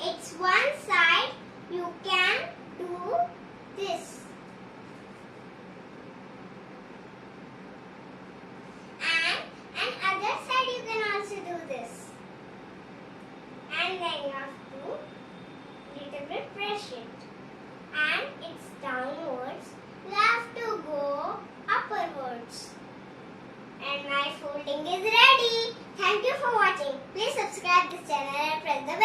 it's one side, you can do this. And other side you can also do this. And then you have to little bit press it. And it's downwards. You have to go upwards. And my folding is ready. Thank you for watching. Please subscribe this channel and press the bell.